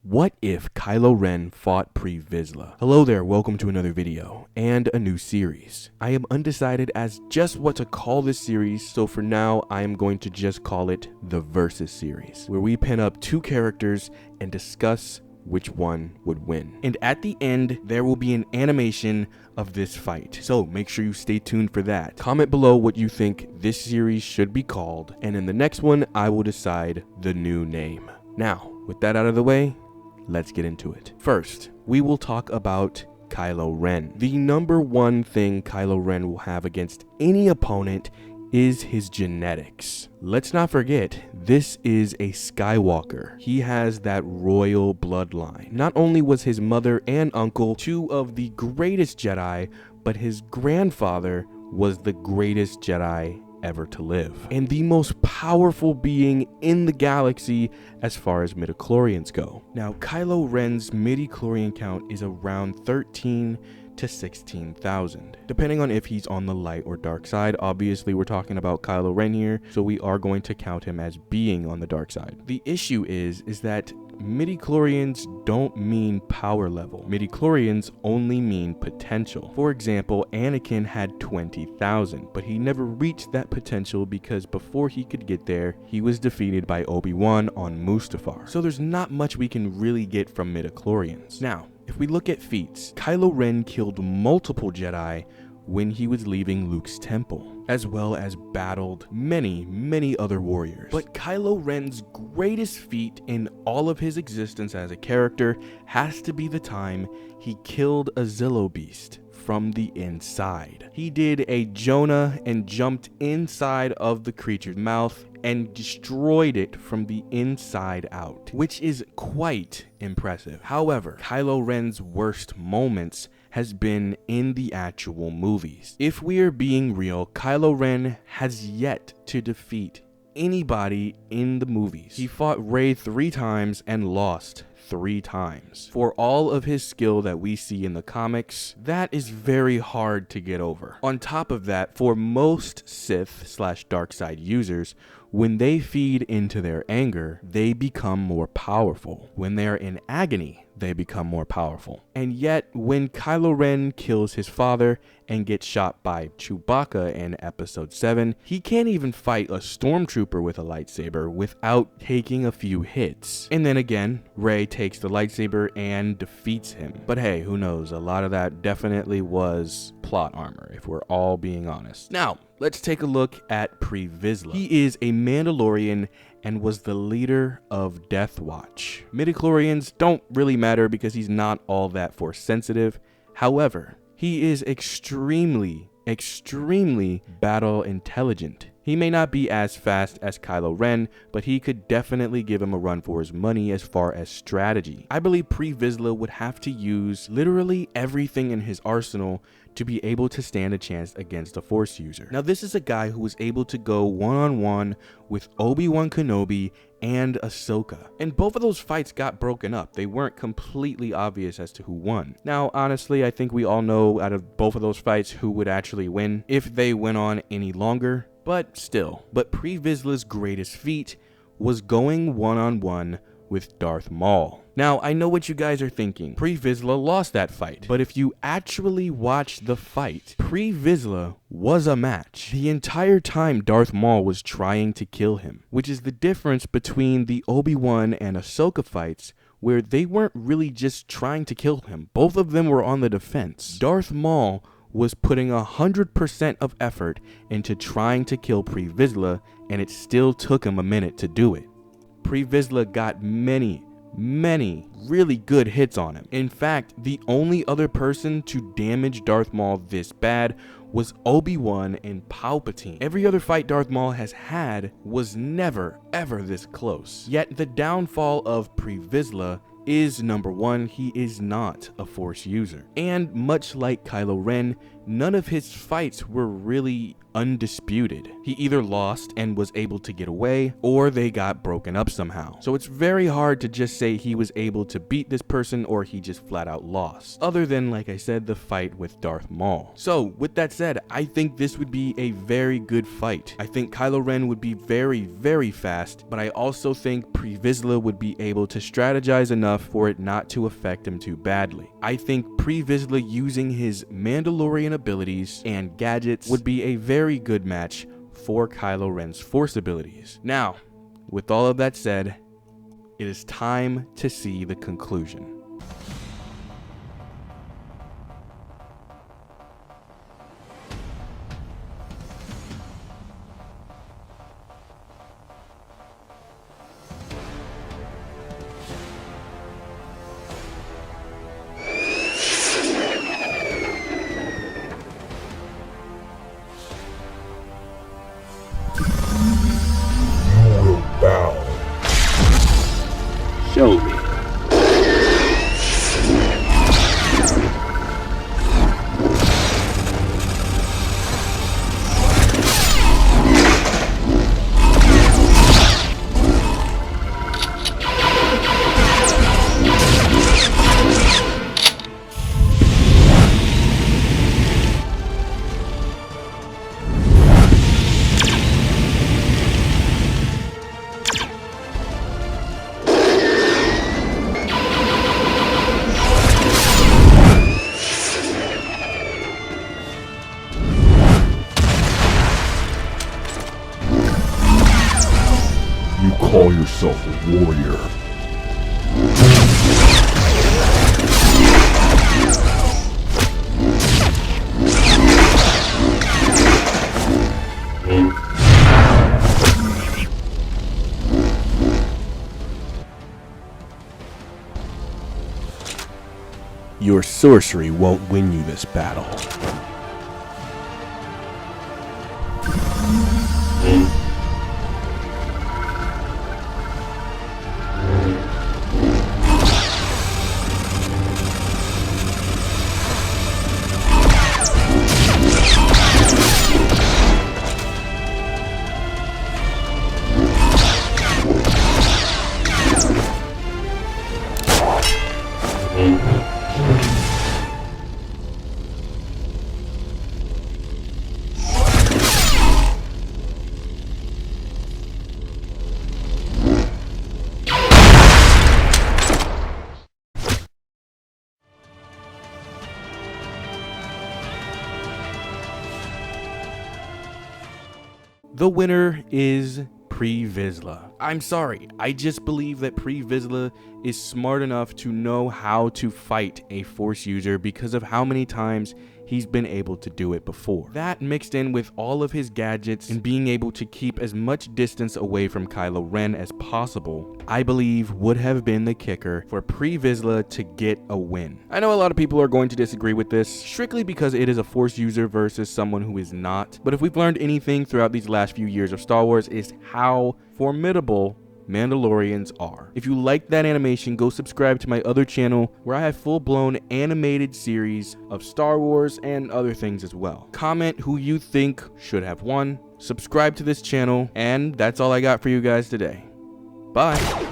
What if Kylo Ren fought Pre Vizla? Hello there, welcome to another video and a new series. I am undecided as just what to call this series, so for now I am going to just call it the Versus series, where we pin up two characters and discuss which one would win. And at the end, there will be an animation of this fight, so make sure you stay tuned for that. Comment below what you think this series should be called, and in the next one, I will decide the new name. Now, with that out of the way, let's get into it. First, we will talk about Kylo Ren. The number one thing Kylo Ren will have against any opponent is his genetics. Let's not forget, this is a Skywalker. He has that royal bloodline. Not only was his mother and uncle two of the greatest Jedi, but his grandfather was the greatest Jedi ever to live, and the most powerful being in the galaxy as far as midichlorians go. Now, Kylo Ren's midichlorian count is around 13 to 16,000, depending on if he's on the light or dark side. Obviously, we're talking about Kylo Ren here, so we are going to count him as being on the dark side. The issue is that midichlorians don't mean power level. Midichlorians only mean potential. For example, Anakin had 20,000, but he never reached that potential because before he could get there, he was defeated by Obi-Wan on Mustafar. So there's not much we can really get from midichlorians. Now, if we look at feats, Kylo Ren killed multiple Jedi when he was leaving Luke's temple, as well as battled many other warriors. But Kylo Ren's greatest feat in all of his existence as a character has to be the time he killed a Zillo beast from the inside. He did a Jonah and jumped inside of the creature's mouth and destroyed it from the inside out, which is quite impressive. However, Kylo Ren's worst moments has been in the actual movies. If we are being real, Kylo Ren has yet to defeat anybody in the movies. He fought Rey 3 times and lost 3 times. For all of his skill that we see in the comics, that is very hard to get over. On top of that, for most Sith/dark side users, when they feed into their anger, they become more powerful. When they are in agony, they become more powerful. And yet, when Kylo Ren kills his father and gets shot by Chewbacca in episode 7, he can't even fight a stormtrooper with a lightsaber without taking a few hits. And then again, Rey takes the lightsaber and defeats him. But hey, who knows? A lot of that definitely was plot armor, if we're all being honest. Now, let's take a look at Pre Vizla. He is a Mandalorian and was the leader of Death Watch. Midichlorians don't really matter because he's not all that force sensitive. However, he is extremely battle intelligent. He may not be as fast as Kylo Ren, but he could definitely give him a run for his money as far as strategy. I believe Pre Vizla would have to use literally everything in his arsenal to be able to stand a chance against a Force user. Now, this is a guy who was able to go one-on-one with Obi-Wan Kenobi and Ahsoka. And both of those fights got broken up. They weren't completely obvious as to who won. Now, honestly, I think we all know out of both of those fights who would actually win if they went on any longer. But still, Pre Vizla's greatest feat was going one-on-one with Darth Maul. Now, I know what you guys are thinking. Pre Vizla lost that fight. But if you actually watch the fight, Pre Vizla was a match. The entire time Darth Maul was trying to kill him, which is the difference between the Obi-Wan and Ahsoka fights, where they weren't really just trying to kill him. Both of them were on the defense. Darth Maul was putting 100% of effort into trying to kill Pre Vizla, and it still took him a minute to do it. Pre Vizla got many really good hits on him. In fact, the only other person to damage Darth Maul this bad was Obi-Wan and Palpatine. Every other fight Darth Maul has had was never ever this close. Yet the downfall of Pre Vizla is, number one, he is not a Force user. And much like Kylo Ren, none of his fights were really undisputed. He either lost and was able to get away, or they got broken up somehow. So it's very hard to just say he was able to beat this person or he just flat out lost, other than, like I said, the fight with Darth Maul. So with that said, I think this would be a very good fight. I think Kylo Ren would be very, very fast, but I also think Pre Vizla would be able to strategize enough for it not to affect him too badly. I think Pre Vizla using his Mandalorian abilities and gadgets would be a very good match for Kylo Ren's Force abilities. Now, with all of that said, it is time to see the conclusion. Show me. You call yourself a warrior. Your sorcery won't win you this battle. The winner is Pre Vizla. I'm sorry, I just believe that Pre Vizla is smart enough to know how to fight a Force user because of how many times he's been able to do it before. That mixed in with all of his gadgets and being able to keep as much distance away from Kylo Ren as possible, I believe would have been the kicker for Pre Vizla to get a win. I know a lot of people are going to disagree with this, strictly because it is a Force user versus someone who is not, but if we've learned anything throughout these last few years of Star Wars is how formidable Mandalorians are. If you liked that animation, go subscribe to my other channel where I have full-blown animated series of Star Wars and other things as well. Comment who you think should have won, subscribe to this channel, and that's all I got for you guys today. Bye.